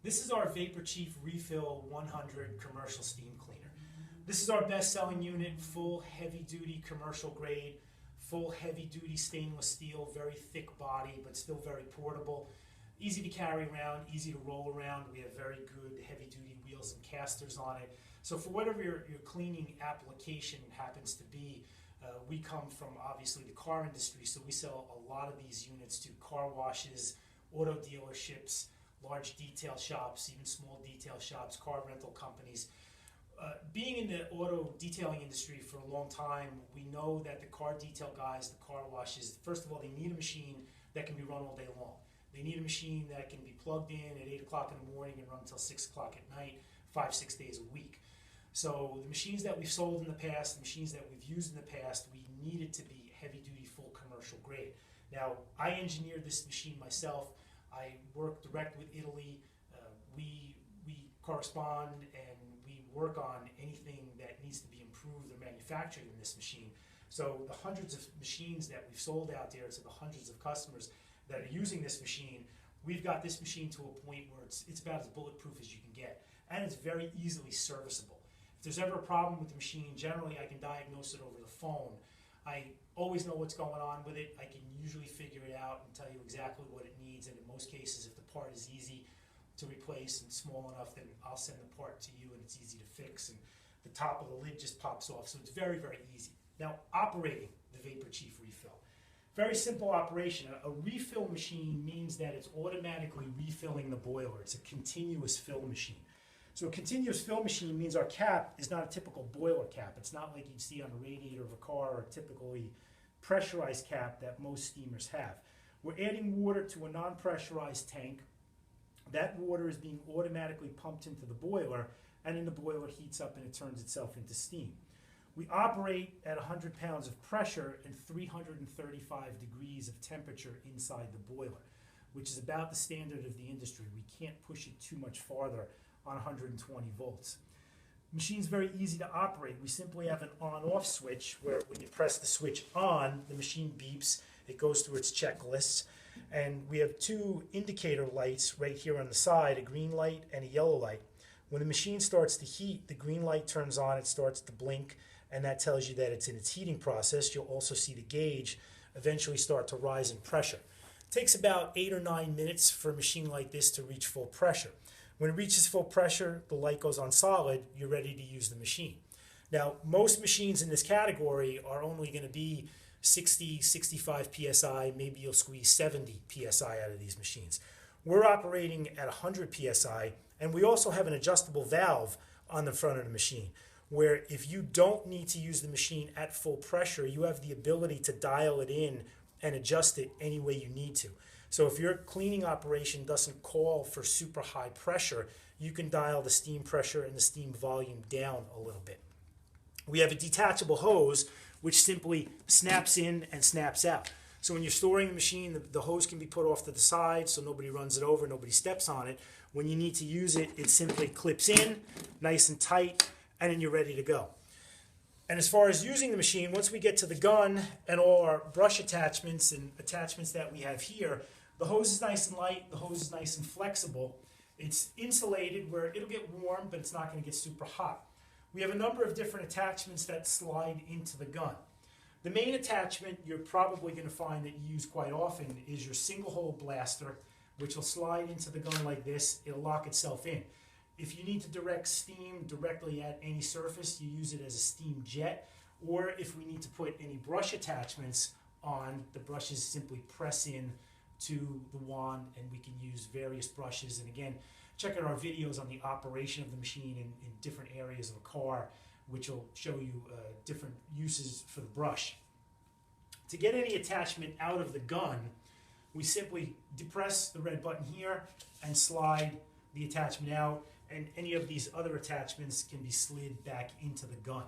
This is our Vapor Chief Refill 100 commercial steam cleaner. This is our best-selling unit, full heavy-duty commercial grade, full heavy-duty stainless steel, very thick body, but still very portable. Easy to carry around, easy to roll around. We have very good heavy-duty wheels and casters on it. So for whatever your cleaning application happens to be, we come from obviously the car industry, so we sell a lot of these units to car washes, auto dealerships, large detail shops, even small detail shops, car rental companies. Being in the auto detailing industry for a long time, we know that the car detail guys, the car washes, first of all, they need a machine that can be run all day long. They need a machine that can be plugged in at 8 o'clock in the morning and run until 6 o'clock at night, 5-6 days a week. So the machines that we've sold in the past, the machines that we've used in the past, we needed to be heavy-duty, full commercial grade. Now, I engineered this machine myself. I work direct with Italy. We correspond and we work on anything that needs to be improved or manufactured in this machine. So the hundreds of machines that we've sold out there to the hundreds of customers that are using this machine, we've got this machine to a point where it's about as bulletproof as you can get, and it's very easily serviceable. If there's ever a problem with the machine, generally I can diagnose it over the phone. I always know what's going on with it. I can usually figure it out and tell you exactly what it needs, and in most cases, if the part is easy to replace and small enough, then I'll send the part to you and it's easy to fix, and the top of the lid just pops off, so it's very, very easy. Now, operating the Vapor Chief Refill. Very simple operation. A refill machine means that it's automatically refilling the boiler. It's a continuous fill machine. So a continuous fill machine means our cap is not a typical boiler cap. It's not like you'd see on a radiator of a car or a typically pressurized cap that most steamers have. We're adding water to a non-pressurized tank. That water is being automatically pumped into the boiler, and then the boiler heats up and it turns itself into steam. We operate at 100 pounds of pressure and 335 degrees of temperature inside the boiler, which is about the standard of the industry. We can't push it too much farther on 120 volts. The machine's very easy to operate. We simply have an on-off switch where when you press the switch on, the machine beeps, it goes through its checklists, and we have two indicator lights right here on the side, a green light and a yellow light. When the machine starts to heat, the green light turns on, it starts to blink, and that tells you that it's in its heating process. You'll also see the gauge eventually start to rise in pressure. It takes about 8 or 9 minutes for a machine like this to reach full pressure. When it reaches full pressure, the light goes on solid, you're ready to use the machine. Now, most machines in this category are only going to be 60, 65 PSI, maybe you'll squeeze 70 PSI out of these machines. We're operating at 100 PSI, and we also have an adjustable valve on the front of the machine, where if you don't need to use the machine at full pressure, you have the ability to dial it in and adjust it any way you need to. So if your cleaning operation doesn't call for super high pressure, you can dial the steam pressure and the steam volume down a little bit. We have a detachable hose, which simply snaps in and snaps out. So when you're storing the machine, the hose can be put off to the side so nobody runs it over, nobody steps on it. When you need to use it, it simply clips in, nice and tight, and then you're ready to go. And as far as using the machine, once we get to the gun and all our brush attachments and attachments that we have here, the hose is nice and light, the hose is nice and flexible. It's insulated where it'll get warm, but it's not going to get super hot. We have a number of different attachments that slide into the gun. The main attachment you're probably going to find that you use quite often is your single hole blaster, which will slide into the gun like this. It'll lock itself in. If you need to direct steam directly at any surface, you use it as a steam jet, or if we need to put any brush attachments on, the brushes simply press in to the wand and we can use various brushes. And again, check out our videos on the operation of the machine in different areas of a car, which will show you different uses for the brush. To get any attachment out of the gun, we simply depress the red button here and slide the attachment out, and any of these other attachments can be slid back into the gun.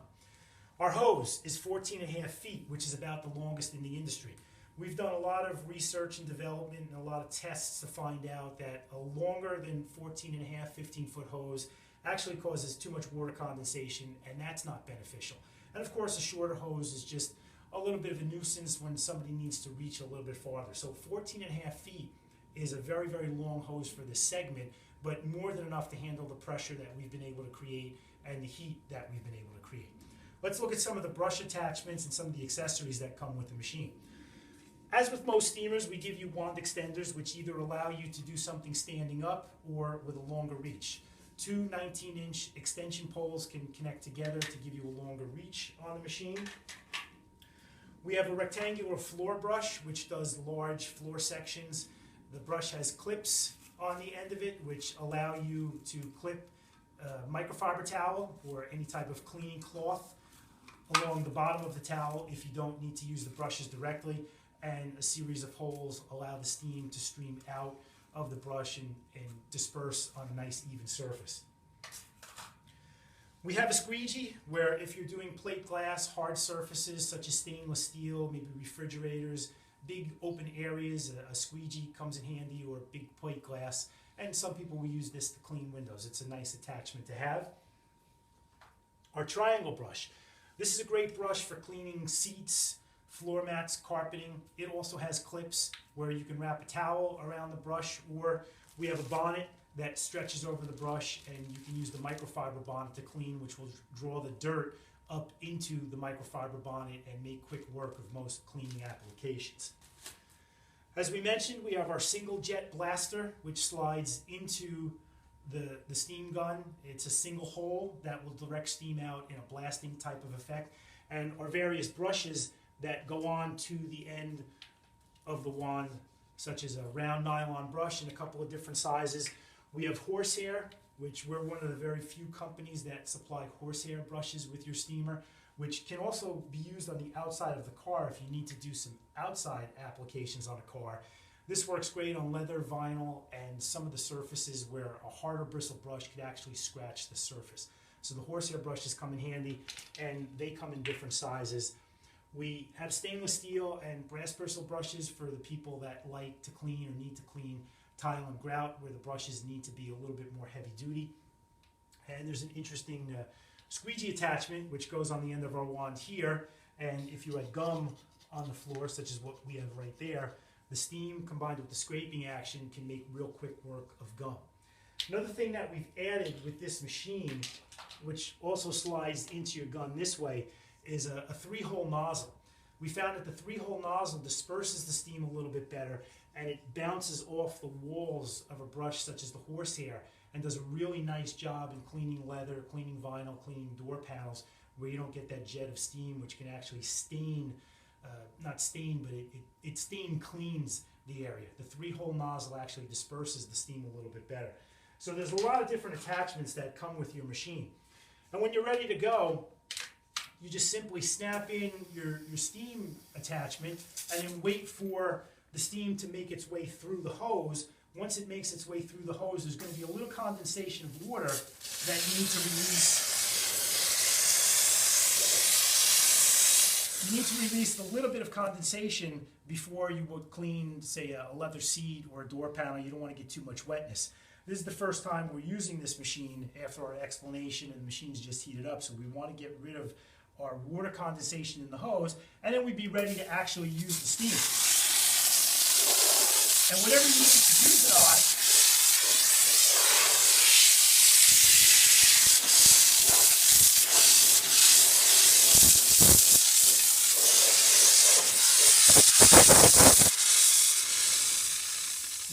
Our hose is 14.5 feet, which is about the longest in the industry. We've done a lot of research and development and a lot of tests to find out that a longer than 14.5, 15-foot hose actually causes too much water condensation, and that's not beneficial. And of course, a shorter hose is just a little bit of a nuisance when somebody needs to reach a little bit farther. So 14.5 feet is a very, very long hose for this segment, but more than enough to handle the pressure that we've been able to create and the heat that we've been able to create. Let's look at some of the brush attachments and some of the accessories that come with the machine. As with most steamers, we give you wand extenders, which either allow you to do something standing up or with a longer reach. Two 19-inch extension poles can connect together to give you a longer reach on the machine. We have a rectangular floor brush, which does large floor sections. The brush has clips on the end of it, which allow you to clip a microfiber towel or any type of cleaning cloth along the bottom of the towel if you don't need to use the brushes directly, and a series of holes allow the steam to stream out of the brush and disperse on a nice even surface. We have a squeegee where if you're doing plate glass, hard surfaces such as stainless steel, maybe refrigerators, big open areas, a squeegee comes in handy, or big plate glass, and some people will use this to clean windows. It's a nice attachment to have. Our triangle brush. This is a great brush for cleaning seats, floor mats, carpeting. It also has clips where you can wrap a towel around the brush, or we have a bonnet that stretches over the brush and you can use the microfiber bonnet to clean, which will draw the dirt up into the microfiber bonnet and make quick work of most cleaning applications. As we mentioned, we have our single jet blaster, which slides into the steam gun. It's a single hole that will direct steam out in a blasting type of effect, and our various brushes that go on to the end of the wand, such as a round nylon brush in a couple of different sizes. We have horsehair, which we're one of the very few companies that supply horsehair brushes with your steamer, which can also be used on the outside of the car if you need to do some outside applications on a car. This works great on leather, vinyl, and some of the surfaces where a harder bristle brush could actually scratch the surface. So the horsehair brushes come in handy, and they come in different sizes. We have stainless steel and brass bristle brushes for the people that like to clean or need to clean tile and grout, where the brushes need to be a little bit more heavy duty. And there's an interesting squeegee attachment which goes on the end of our wand here, and if you had gum on the floor, such as what we have right there, the steam combined with the scraping action can make real quick work of gum. Another thing that we've added with this machine, which also slides into your gun this way, is a three-hole nozzle. We found that the three-hole nozzle disperses the steam a little bit better, and it bounces off the walls of a brush such as the horsehair and does a really nice job in cleaning leather, cleaning vinyl, cleaning door panels, where you don't get that jet of steam which can actually stain, not stain, but it stain cleans the area. The three-hole nozzle actually disperses the steam a little bit better. So there's a lot of different attachments that come with your machine. And when you're ready to go, you just simply snap in your steam attachment and then wait for the steam to make its way through the hose. Once it makes its way through the hose, there's going to be a little condensation of water that you need to release. You need to release a little bit of condensation before you would clean, say, a leather seat or a door panel. You don't want to get too much wetness. This is the first time we're using this machine after our explanation, and the machine's just heated up, so we want to get rid of our water condensation in the hose, and then we'd be ready to actually use the steam. And whatever you need to use it on,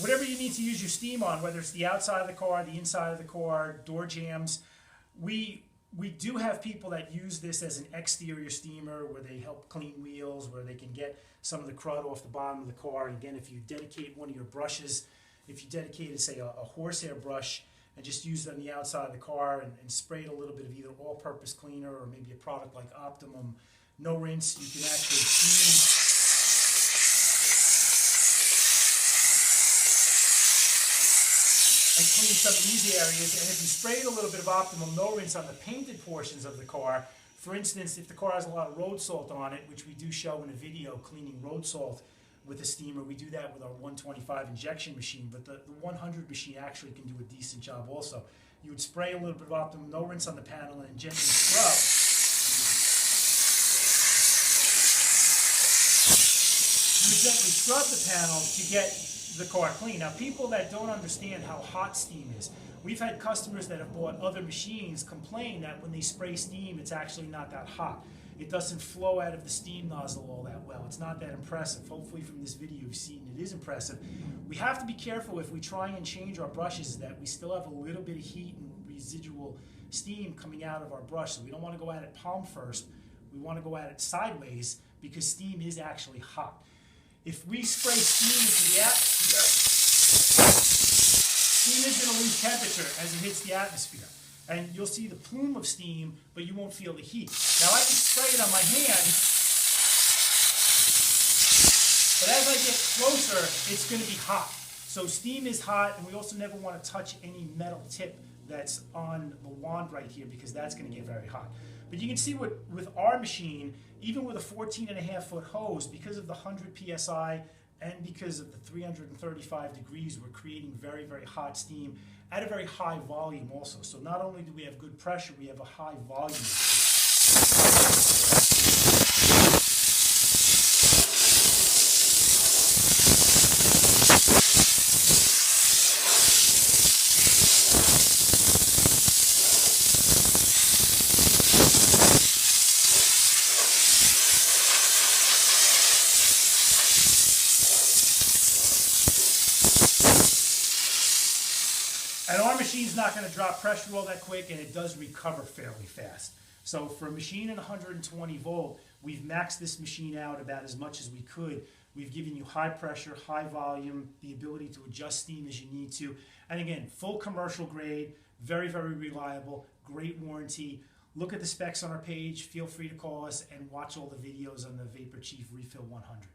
whatever you need to use your steam on, whether it's the outside of the car, the inside of the car, door jambs, we do have people that use this as an exterior steamer where they help clean wheels, where they can get some of the crud off the bottom of the car. And again, if you dedicate one of your brushes, if you dedicated, say, a horsehair brush and just use it on the outside of the car and sprayed a little bit of either all-purpose cleaner or maybe a product like Optimum No Rinse, you can actually clean and clean some of these areas. And if you sprayed a little bit of Optimum No Rinse on the painted portions of the car, for instance, if the car has a lot of road salt on it, which we do show in a video cleaning road salt with a steamer, we do that with our 125 injection machine, but the 100 machine actually can do a decent job also. You would spray a little bit of Optimum No Rinse on the panel and gently scrub. you gently scrub the panel to get the car clean. Now, people that don't understand how hot steam is, we've had customers that have bought other machines complain that when they spray steam, it's actually not that hot. It doesn't flow out of the steam nozzle all that well. It's not that impressive. Hopefully from this video you've seen it is impressive. We have to be careful if we try and change our brushes that we still have a little bit of heat and residual steam coming out of our brush. So we don't want to go at it palm first. We want to go at it sideways because steam is actually hot. If we spray steam into the atmosphere, steam is going to lose temperature as it hits the atmosphere. And you'll see the plume of steam, but you won't feel the heat. Now I can spray it on my hand, but as I get closer, it's going to be hot. So steam is hot, and we also never want to touch any metal tip that's on the wand right here because that's going to get very hot. But you can see with our machine, even with a 14.5-foot hose, because of the 100 PSI and because of the 335 degrees, we're creating very, very hot steam at a very high volume also. So not only do we have good pressure, we have a high volume. And our machine's not going to drop pressure all that quick, and it does recover fairly fast. So for a machine at 120 volt, we've maxed this machine out about as much as we could. We've given you high pressure, high volume, the ability to adjust steam as you need to. And again, full commercial grade, very, very reliable, great warranty. Look at the specs on our page. Feel free to call us and watch all the videos on the Vapor Chief Refill 100.